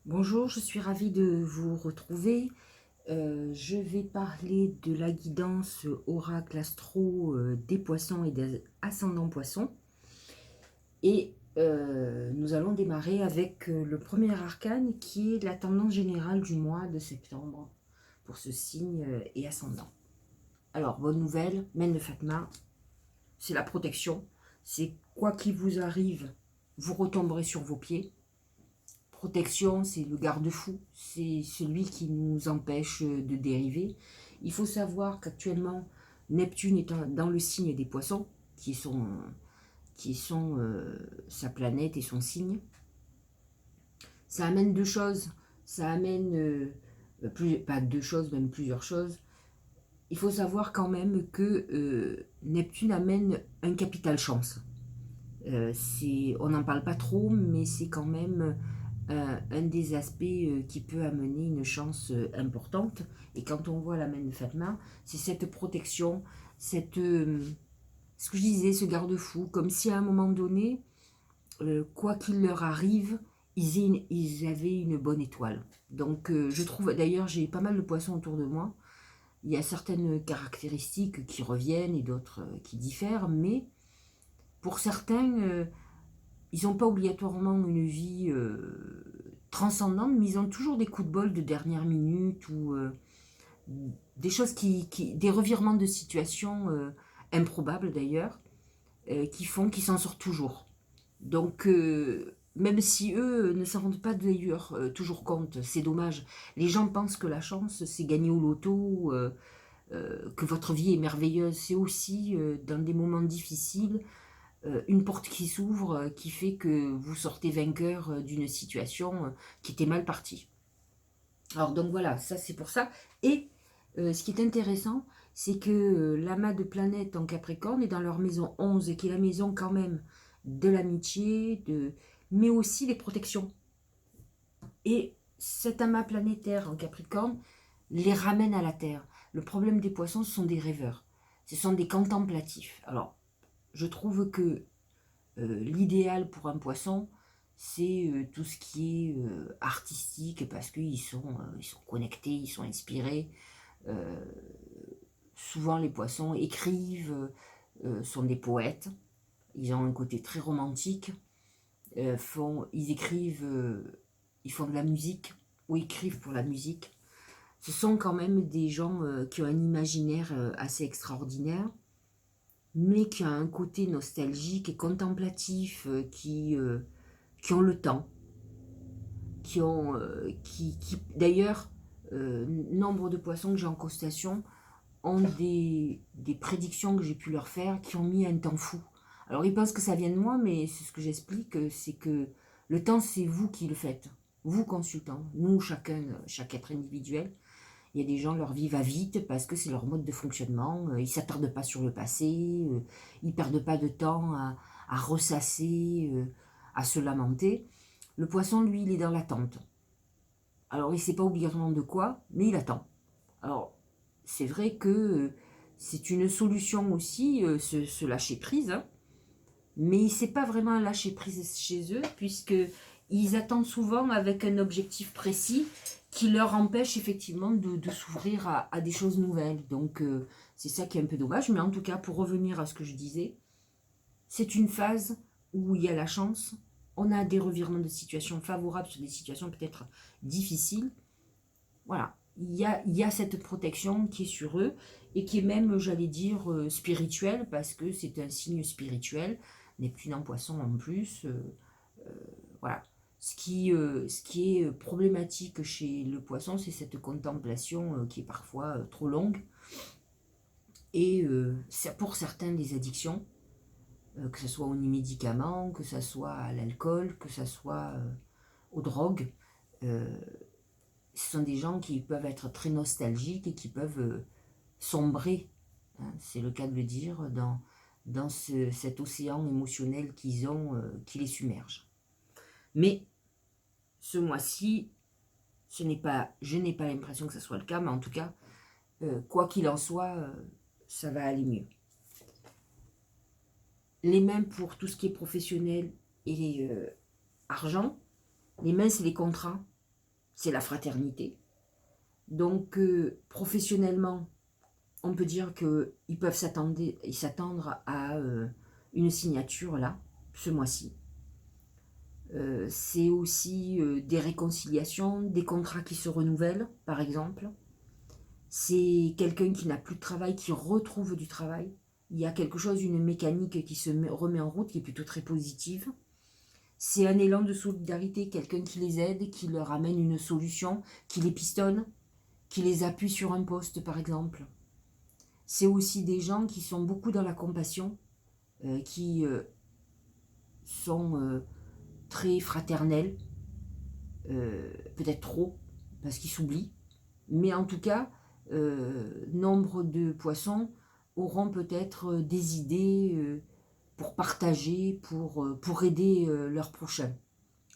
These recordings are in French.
Bonjour, je suis ravie de vous retrouver. Je vais parler de la guidance oracle astro des poissons et des ascendants poissons. Et nous allons démarrer avec le premier arcane qui est la tendance générale du mois de septembre pour ce signe et ascendant. Alors, bonne nouvelle, Mène de Fatma, c'est la protection. C'est quoi qu'il vous arrive, vous retomberez sur vos pieds. Protection, c'est le garde-fou, c'est celui qui nous empêche de dériver. Il faut savoir qu'actuellement, Neptune est dans le signe des poissons, qui sont sa planète et son signe. Ça amène deux choses. Ça amène, pas deux choses, même plusieurs choses. Il faut savoir quand même que Neptune amène un capital chance. On n'en parle pas trop, mais c'est quand même un des aspects qui peut amener une chance importante. Et quand on voit la main de Fatma, c'est cette protection, ce que je disais, ce garde-fou, comme si à un moment donné, quoi qu'il leur arrive, ils avaient une bonne étoile. Donc je trouve, d'ailleurs j'ai pas mal de poissons autour de moi, il y a certaines caractéristiques qui reviennent et d'autres qui diffèrent, mais pour certains, ils n'ont pas obligatoirement une vie transcendante, mais ils ont toujours des coups de bol de dernière minute ou des choses des revirements de situation improbables d'ailleurs, qui font qu'ils s'en sortent toujours. Donc, même si eux ne s'en rendent pas d'ailleurs toujours compte, c'est dommage. Les gens pensent que la chance, c'est gagner au loto, que votre vie est merveilleuse. C'est aussi, dans des moments difficiles, une porte qui s'ouvre qui fait que vous sortez vainqueur d'une situation qui était mal partie. Alors donc voilà, ça c'est pour ça. Et ce qui est intéressant, c'est que l'amas de planètes en Capricorne est dans leur maison 11, qui est la maison quand même de l'amitié, mais aussi des protections. Et cet amas planétaire en Capricorne les ramène à la Terre. Le problème des poissons, ce sont des rêveurs. Ce sont des contemplatifs. Alors, je trouve que l'idéal pour un poisson, c'est tout ce qui est artistique, parce ils sont connectés, ils sont inspirés. Euh, Souvent, les poissons écrivent, sont des poètes. Ils ont un côté très romantique. Ils écrivent, ils font de la musique, ou écrivent pour la musique. Ce sont quand même des gens qui ont un imaginaire assez extraordinaire, mais qui a un côté nostalgique et contemplatif, qui ont le temps, d'ailleurs, nombre de poissons que j'ai en constellation ont des prédictions que j'ai pu leur faire qui ont mis un temps fou. Alors ils pensent que ça vient de moi, mais c'est ce que j'explique, c'est que le temps c'est vous qui le faites, vous consultants, nous chacun, chaque être individuel. Il y a des gens, leur vie va vite parce que c'est leur mode de fonctionnement. Ils ne s'attardent pas sur le passé. Ils ne perdent pas de temps à ressasser, à se lamenter. Le poisson, lui, il est dans l'attente. Alors, il ne sait pas obligatoirement de quoi, mais il attend. Alors, c'est vrai que c'est une solution aussi, se lâcher prise. Hein, mais il ne sait pas vraiment lâcher prise chez eux, puisque ils attendent souvent avec un objectif précis qui leur empêche effectivement de s'ouvrir à des choses nouvelles. Donc c'est ça qui est un peu dommage, mais en tout cas, pour revenir à ce que je disais, c'est une phase où il y a la chance, on a des revirements de situation favorables sur des situations peut-être difficiles. Voilà, il y a cette protection qui est sur eux et qui est même, j'allais dire, spirituelle, parce que c'est un signe spirituel, Neptune en poisson en plus. Voilà. Ce qui est problématique chez le poisson, c'est cette contemplation qui est parfois trop longue. Et pour certains, des addictions, que ce soit aux médicaments, que ce soit à l'alcool, que ce soit aux drogues. Euh, Ce sont des gens qui peuvent être très nostalgiques et qui peuvent sombrer, hein, c'est le cas de le dire, dans cet océan émotionnel qu'ils ont, qui les submerge. Mais ce mois-ci, je n'ai pas l'impression que ce soit le cas, mais en tout cas, quoi qu'il en soit, ça va aller mieux. Les mains pour tout ce qui est professionnel et argent, les mains c'est les contrats. c'est la fraternité. Donc, professionnellement, on peut dire qu'ils peuvent s'attendre à une signature là, ce mois-ci. C'est aussi des réconciliations, des contrats qui se renouvellent, par exemple. C'est quelqu'un qui n'a plus de travail, qui retrouve du travail. Il y a quelque chose, une mécanique qui se remet en route, qui est plutôt très positive. C'est un élan de solidarité, quelqu'un qui les aide, qui leur amène une solution, qui les pistonne, qui les appuie sur un poste, par exemple. C'est aussi des gens qui sont beaucoup dans la compassion, qui sont très fraternels, peut-être trop, parce qu'ils s'oublient. Mais en tout cas, nombre de poissons auront peut-être des idées pour partager, pour aider leurs prochains.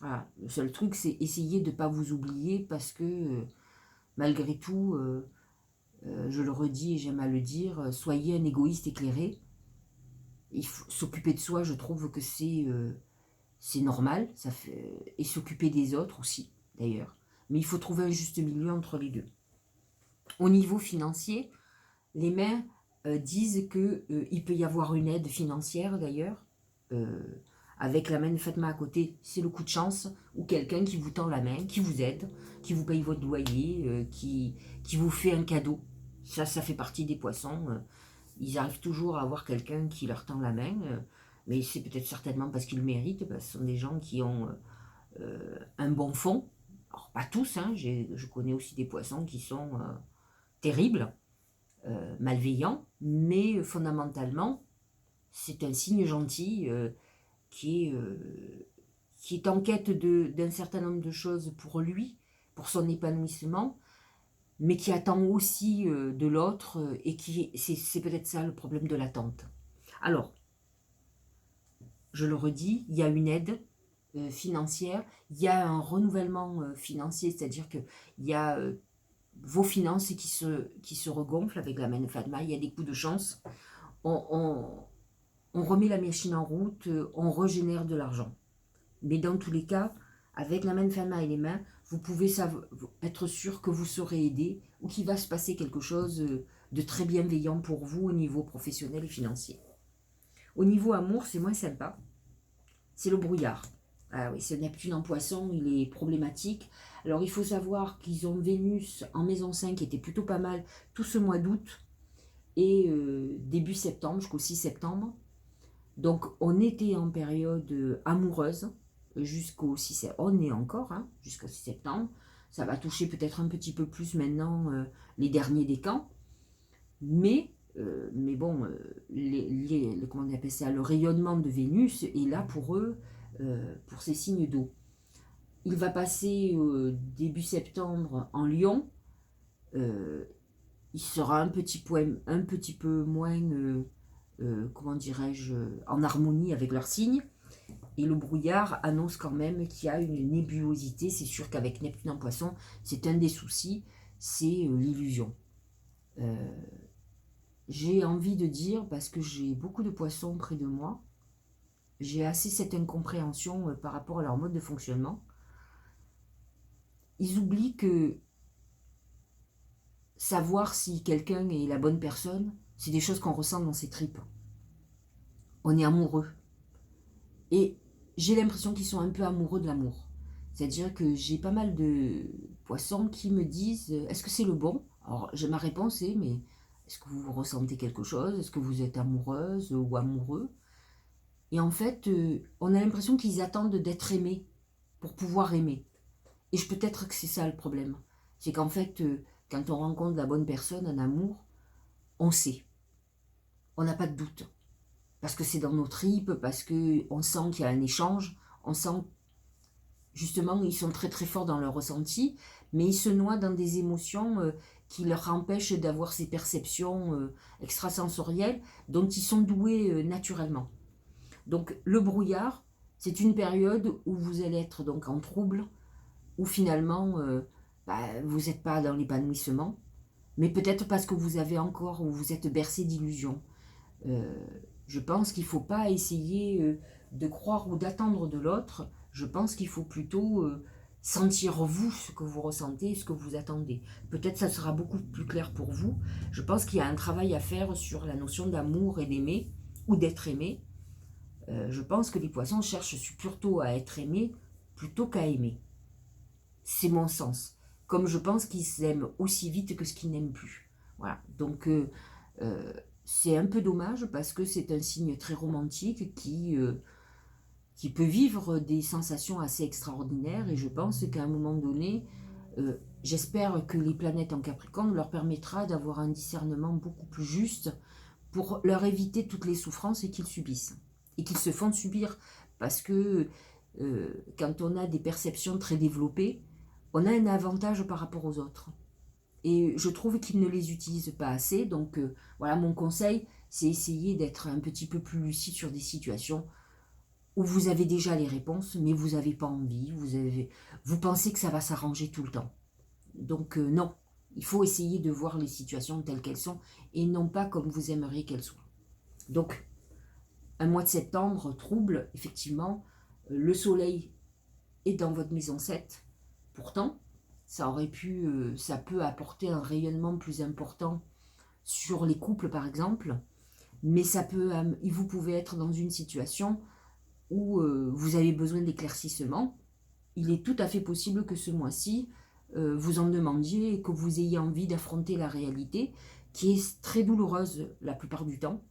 Voilà. Le seul truc, c'est essayer de ne pas vous oublier parce que malgré tout, je le redis et j'aime à le dire, soyez un égoïste éclairé. Il faut s'occuper de soi, je trouve que c'est normal, et s'occuper des autres aussi, d'ailleurs. Mais il faut trouver un juste milieu entre les deux. Au niveau financier, les mains disent qu'il peut y avoir une aide financière, d'ailleurs. Avec la main de Fatma à côté, c'est le coup de chance, ou quelqu'un qui vous tend la main, qui vous aide, qui vous paye votre loyer, qui vous fait un cadeau. Ça fait partie des poissons. Ils arrivent toujours à avoir quelqu'un qui leur tend la main, mais c'est peut-être certainement parce qu'ils le méritent, parce que ce sont des gens qui ont un bon fond. Alors, pas tous, hein, je connais aussi des poissons qui sont terribles, malveillants, mais fondamentalement, c'est un signe gentil qui est en quête d'un certain nombre de choses pour lui, pour son épanouissement, mais qui attend aussi de l'autre, et c'est peut-être ça le problème de l'attente. Alors, je le redis, il y a une aide financière, il y a un renouvellement financier, c'est-à-dire qu'il y a vos finances qui se regonflent avec la main de Fatma, il y a des coups de chance, on remet la machine en route, on régénère de l'argent. Mais dans tous les cas, avec la main de Fatma et les mains, vous pouvez être sûr que vous serez aidé ou qu'il va se passer quelque chose de très bienveillant pour vous au niveau professionnel et financier. Au niveau amour, c'est moins sympa. C'est le brouillard. Ah oui, ce Neptune en poisson, il est problématique. Alors il faut savoir qu'ils ont Vénus en maison 5 qui était plutôt pas mal tout ce mois d'août et début septembre jusqu'au 6 septembre. Donc on était en période amoureuse jusqu'au 6 septembre. On est encore jusqu'au 6 septembre. Ça va toucher peut-être un petit peu plus maintenant les derniers décans. Mais bon, comment on appelle ça, le rayonnement de Vénus est là pour eux, pour ces signes d'eau. Il va passer début septembre en Lion. Il sera un petit peu moins, comment dirais-je, en harmonie avec leur signe. Et le brouillard annonce quand même qu'il y a une nébulosité. C'est sûr qu'avec Neptune en poisson, c'est un des soucis, c'est l'illusion. J'ai envie de dire, parce que j'ai beaucoup de poissons près de moi, j'ai assez cette incompréhension par rapport à leur mode de fonctionnement. Ils oublient que savoir si quelqu'un est la bonne personne, c'est des choses qu'on ressent dans ses tripes. On est amoureux. Et j'ai l'impression qu'ils sont un peu amoureux de l'amour. C'est-à-dire que j'ai pas mal de poissons qui me disent « Est-ce que c'est le bon ?» Alors, ma réponse est « Mais est-ce que vous ressentez quelque chose? Est-ce que vous êtes amoureuse ou amoureux ?» Et en fait, on a l'impression qu'ils attendent d'être aimés pour pouvoir aimer. Et peut-être que c'est ça le problème. C'est qu'en fait, quand on rencontre la bonne personne, un amour, on sait. On n'a pas de doute. Parce que c'est dans nos tripes, parce qu'on sent qu'il y a un échange, on sent, justement, ils sont très très forts dans leur ressenti, mais ils se noient dans des émotions qui leur empêchent d'avoir ces perceptions extrasensorielles dont ils sont doués naturellement. Donc le brouillard, c'est une période où vous allez être donc en trouble, où finalement vous n'êtes pas dans l'épanouissement, mais peut-être parce que vous avez encore, ou vous êtes bercé d'illusions. Je pense qu'il ne faut pas essayer de croire ou d'attendre de l'autre. Je pense qu'il faut plutôt sentir vous ce que vous ressentez, ce que vous attendez. Peut-être ça sera beaucoup plus clair pour vous. Je pense qu'il y a un travail à faire sur la notion d'amour et d'aimer, ou d'être aimé. Je pense que les poissons cherchent plutôt à être aimés plutôt qu'à aimer. C'est mon sens. Comme je pense qu'ils aiment aussi vite que ce qu'ils n'aiment plus. Voilà. Donc, c'est un peu dommage parce que c'est un signe très romantique qui peut vivre des sensations assez extraordinaires. Et je pense qu'à un moment donné, j'espère que les planètes en Capricorne leur permettra d'avoir un discernement beaucoup plus juste pour leur éviter toutes les souffrances qu'ils subissent et qu'ils se font subir. Parce que quand on a des perceptions très développées, on a un avantage par rapport aux autres. Et je trouve qu'ils ne les utilisent pas assez. Donc voilà, mon conseil, c'est essayer d'être un petit peu plus lucide sur des situations où vous avez déjà les réponses, mais vous n'avez pas envie, vous pensez que ça va s'arranger tout le temps. Donc non, il faut essayer de voir les situations telles qu'elles sont et non pas comme vous aimeriez qu'elles soient. Donc, un mois de septembre trouble, effectivement, le soleil est dans votre maison 7. Pourtant, ça peut apporter un rayonnement plus important sur les couples, par exemple, mais vous pouvez être dans une situation où vous avez besoin d'éclaircissement. Il est tout à fait possible que ce mois-ci, vous en demandiez et que vous ayez envie d'affronter la réalité, qui est très douloureuse la plupart du temps,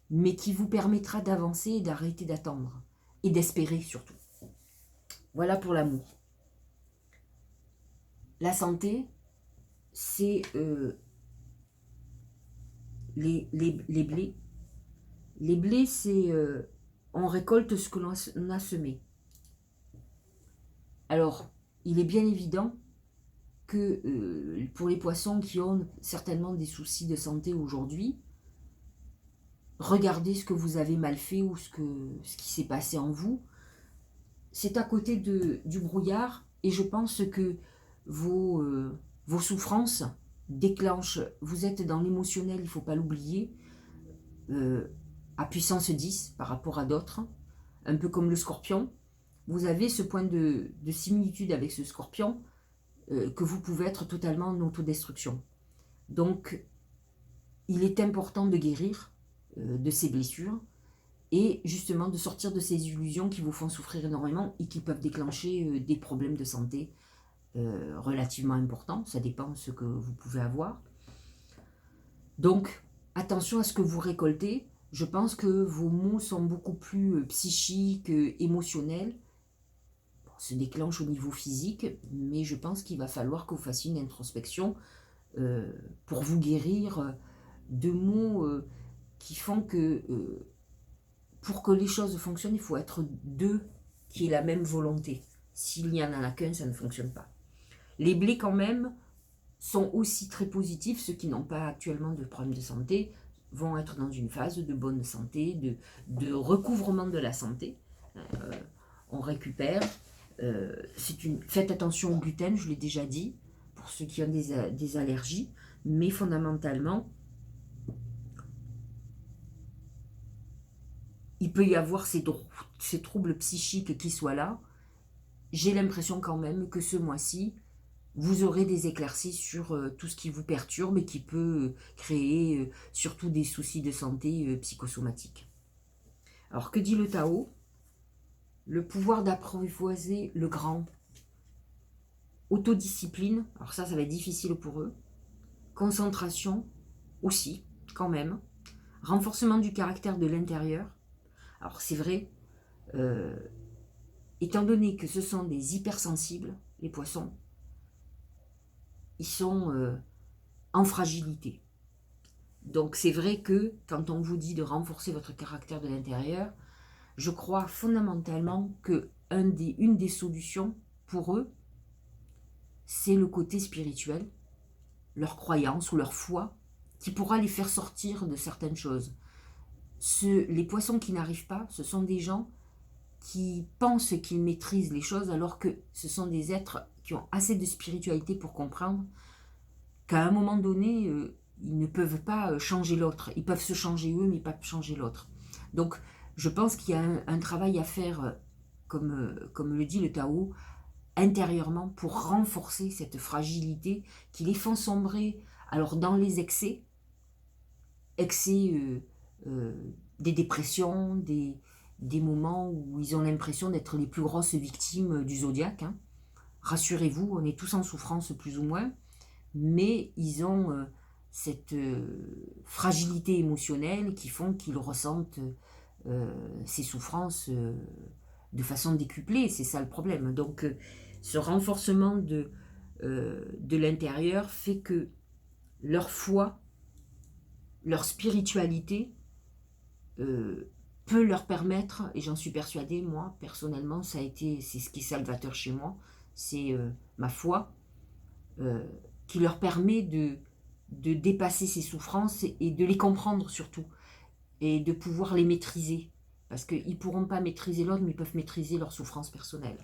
mais qui vous permettra d'avancer et d'arrêter d'attendre, et d'espérer surtout. Voilà pour l'amour. La santé, c'est les blés. Les blés, c'est on récolte ce que l'on a semé. Alors, il est bien évident que pour les poissons qui ont certainement des soucis de santé aujourd'hui, regardez ce que vous avez mal fait ou ce qui s'est passé en vous. C'est à côté du brouillard et je pense que vos souffrances déclenchent, vous êtes dans l'émotionnel, il ne faut pas l'oublier, à puissance 10 par rapport à d'autres, un peu comme le scorpion. Vous avez ce point de similitude avec ce scorpion que vous pouvez être totalement en autodestruction. Donc, il est important de guérir de ces blessures et justement de sortir de ces illusions qui vous font souffrir énormément et qui peuvent déclencher des problèmes de santé relativement importants. Ça dépend de ce que vous pouvez avoir. Donc, attention à ce que vous récoltez. Je pense que vos mots sont beaucoup plus psychiques, émotionnels. Bon, se déclenche au niveau physique, mais je pense qu'il va falloir que vous fassiez une introspection pour vous guérir de mots qui font que pour que les choses fonctionnent, il faut être deux qui aient la même volonté. S'il n'y en a qu'un, ça ne fonctionne pas. Les blés, quand même, sont aussi très positifs. Ceux qui n'ont pas actuellement de problème de santé vont être dans une phase de bonne santé, de recouvrement de la santé. On récupère. Faites attention au gluten, je l'ai déjà dit, pour ceux qui ont des allergies. Mais fondamentalement, il peut y avoir ces troubles psychiques qui soient là. J'ai l'impression quand même que ce mois-ci, vous aurez des éclaircies sur tout ce qui vous perturbe et qui peut créer surtout des soucis de santé psychosomatiques. Alors, que dit le Tao? Le pouvoir d'apprivoiser le grand. Autodiscipline, alors ça va être difficile pour eux. Concentration, aussi, quand même. Renforcement du caractère de l'intérieur. Alors, c'est vrai, étant donné que ce sont des hypersensibles, les poissons, ils sont en fragilité. Donc c'est vrai que quand on vous dit de renforcer votre caractère de l'intérieur, je crois fondamentalement que une des solutions pour eux, c'est le côté spirituel, leur croyance ou leur foi, qui pourra les faire sortir de certaines choses. Les poissons qui n'arrivent pas, ce sont des gens qui pensent qu'ils maîtrisent les choses alors que ce sont des êtres qui ont assez de spiritualité pour comprendre qu'à un moment donné, ils ne peuvent pas changer l'autre. Ils peuvent se changer eux, mais pas changer l'autre. Donc, je pense qu'il y a un travail à faire, comme le dit le Tao, intérieurement pour renforcer cette fragilité qui les font sombrer alors dans les excès des dépressions, des moments où ils ont l'impression d'être les plus grosses victimes du zodiaque. Hein. Rassurez-vous, on est tous en souffrance plus ou moins, mais ils ont cette fragilité émotionnelle qui font qu'ils ressentent ces souffrances de façon décuplée, c'est ça le problème. Donc ce renforcement de l'intérieur fait que leur foi, leur spiritualité peut leur permettre, et j'en suis persuadée, moi, personnellement, c'est ce qui est salvateur chez moi, c'est ma foi, qui leur permet de dépasser ces souffrances et de les comprendre surtout, et de pouvoir les maîtriser. Parce qu'ils ne pourront pas maîtriser l'autre, mais ils peuvent maîtriser leurs souffrances personnelles.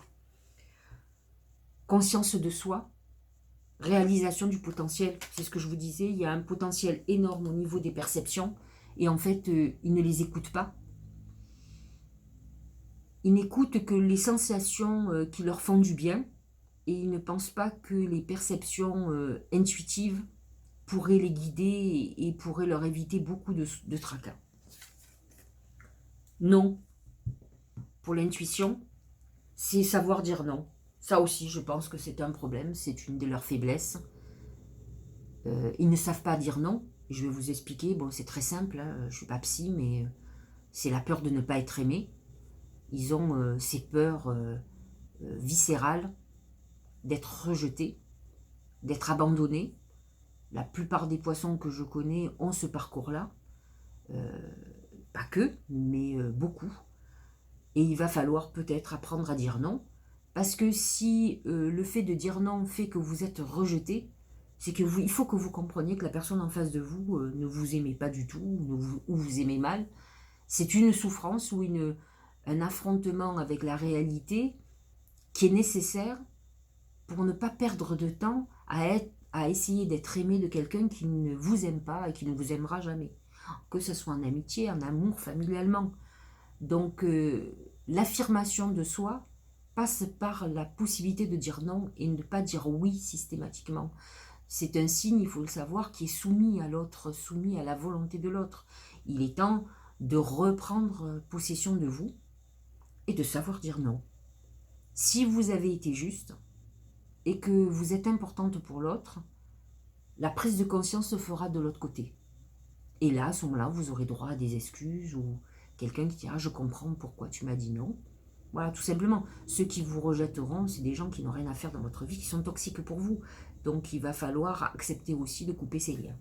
Conscience de soi, réalisation du potentiel, c'est ce que je vous disais, il y a un potentiel énorme au niveau des perceptions, et en fait, ils ne les écoutent pas. Ils n'écoutent que les sensations qui leur font du bien, et ils ne pensent pas que les perceptions intuitives pourraient les guider et pourraient leur éviter beaucoup de tracas. Non, pour l'intuition, c'est savoir dire non. Ça aussi, je pense que c'est un problème, c'est une de leurs faiblesses. Ils ne savent pas dire non. Je vais vous expliquer, bon, c'est très simple, hein, je ne suis pas psy, mais c'est la peur de ne pas être aimé. Ils ont ces peurs viscérales d'être rejetés, d'être abandonnés. La plupart des poissons que je connais ont ce parcours-là. Pas que, mais beaucoup. Et il va falloir peut-être apprendre à dire non. Parce que si le fait de dire non fait que vous êtes rejeté, c'est que il faut que vous compreniez que la personne en face de vous ne vous aimait pas du tout, ou vous aimez mal. C'est une souffrance ou un affrontement avec la réalité qui est nécessaire pour ne pas perdre de temps à essayer d'être aimé de quelqu'un qui ne vous aime pas et qui ne vous aimera jamais. Que ce soit en amitié, en amour, familialement. Donc l'affirmation de soi passe par la possibilité de dire non et ne pas dire oui systématiquement. C'est un signe, il faut le savoir, qui est soumis à l'autre, soumis à la volonté de l'autre. Il est temps de reprendre possession de vous et de savoir dire non. Si vous avez été juste et que vous êtes importante pour l'autre, la prise de conscience se fera de l'autre côté. Et là, à ce moment-là, vous aurez droit à des excuses ou quelqu'un qui dira « je comprends pourquoi tu m'as dit non ». Voilà, tout simplement. Ceux qui vous rejetteront, c'est des gens qui n'ont rien à faire dans votre vie, qui sont toxiques pour vous. Donc, il va falloir accepter aussi de couper ces liens.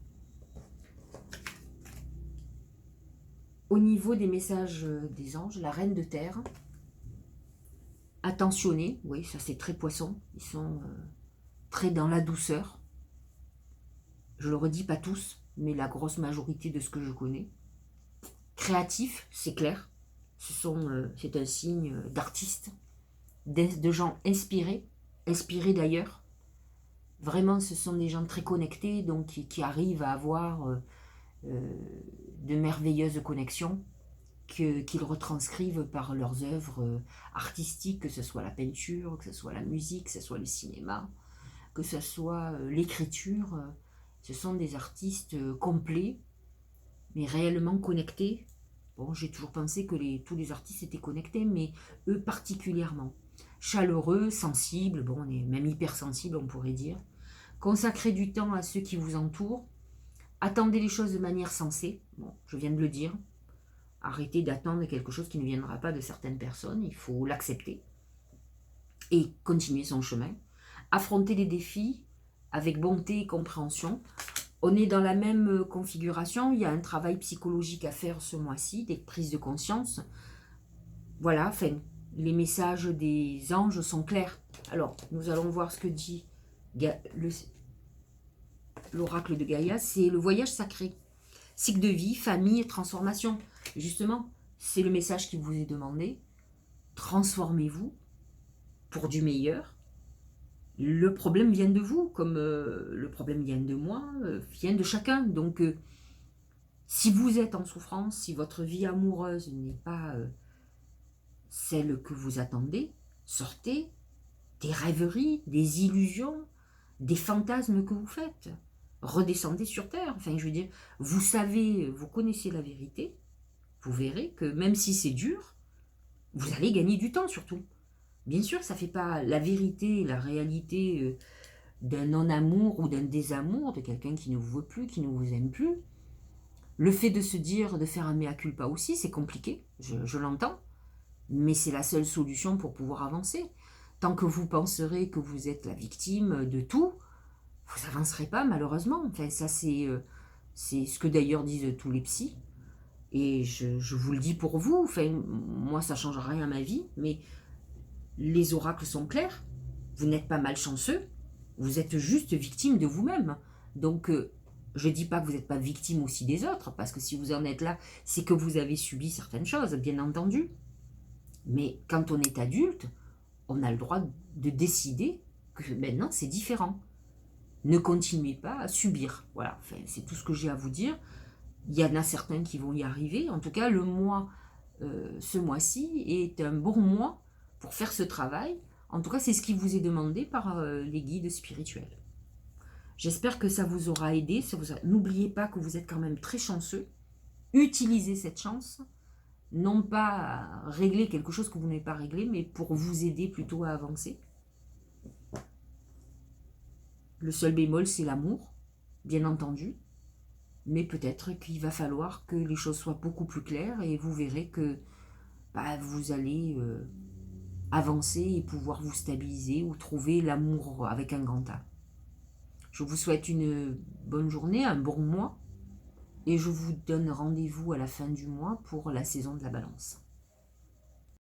Au niveau des messages des anges, la reine de terre, attentionnés, oui, ça c'est très poisson, ils sont très dans la douceur. Je le redis, pas tous, mais la grosse majorité de ce que je connais. Créatif, c'est clair. C'est un signe d'artistes, de gens inspirés d'ailleurs. Vraiment, ce sont des gens très connectés, donc qui arrivent à avoir de merveilleuses connexions qu'ils retranscrivent par leurs œuvres artistiques, que ce soit la peinture, que ce soit la musique, que ce soit le cinéma, que ce soit l'écriture. Ce sont des artistes complets, mais réellement connectés. Bon, j'ai toujours pensé que tous les artistes étaient connectés, mais eux particulièrement. Chaleureux, sensibles, bon, on est même hypersensibles, on pourrait dire. Consacrez du temps à ceux qui vous entourent. Attendez les choses de manière sensée. Bon, je viens de le dire. Arrêtez d'attendre quelque chose qui ne viendra pas de certaines personnes. Il faut l'accepter. Et continuer son chemin. Affronter les défis avec bonté et compréhension. On est dans la même configuration. Il y a un travail psychologique à faire ce mois-ci, des prises de conscience. Voilà, enfin, les messages des anges sont clairs. Alors, nous allons voir ce que dit l'oracle de Gaïa. C'est le voyage sacré. Cycle de vie, famille, transformation. Justement, c'est le message qui vous est demandé. Transformez-vous pour du meilleur. Le problème vient de vous, comme le problème vient de moi, vient de chacun. Donc, si vous êtes en souffrance, si votre vie amoureuse n'est pas celle que vous attendez, sortez, des rêveries, des illusions, des fantasmes que vous faites. Redescendez sur terre. Enfin, je veux dire, vous savez, vous connaissez la vérité. Vous verrez que même si c'est dur, vous allez gagner du temps surtout. Bien sûr, ça ne fait pas la vérité, la réalité d'un non-amour ou d'un désamour, de quelqu'un qui ne vous veut plus, qui ne vous aime plus. Le fait de se dire, de faire un mea culpa aussi, c'est compliqué, je l'entends, mais c'est la seule solution pour pouvoir avancer. Tant que vous penserez que vous êtes la victime de tout, vous n'avancerez pas malheureusement. Enfin, ça c'est ce que d'ailleurs disent tous les psys. Et je vous le dis pour vous, enfin, moi ça ne change rien à ma vie, mais les oracles sont clairs, vous n'êtes pas malchanceux, vous êtes juste victime de vous-même. Donc, je ne dis pas que vous n'êtes pas victime aussi des autres, parce que si vous en êtes là, c'est que vous avez subi certaines choses, bien entendu. Mais quand on est adulte, on a le droit de décider que maintenant c'est différent. Ne continuez pas à subir. Voilà, enfin, c'est tout ce que j'ai à vous dire. Il y en a certains qui vont y arriver. En tout cas, ce mois-ci est un bon mois pour faire ce travail. En tout cas, c'est ce qui vous est demandé par les guides spirituels. J'espère que ça vous aura aidé. N'oubliez pas que vous êtes quand même très chanceux. Utilisez cette chance. Non pas à régler quelque chose que vous n'avez pas réglé, mais pour vous aider plutôt à avancer. Le seul bémol, c'est l'amour, bien entendu. Mais peut-être qu'il va falloir que les choses soient beaucoup plus claires et vous verrez que vous allez avancer et pouvoir vous stabiliser ou trouver l'amour avec un grand A. Je vous souhaite une bonne journée, un bon mois et je vous donne rendez-vous à la fin du mois pour la saison de la Balance.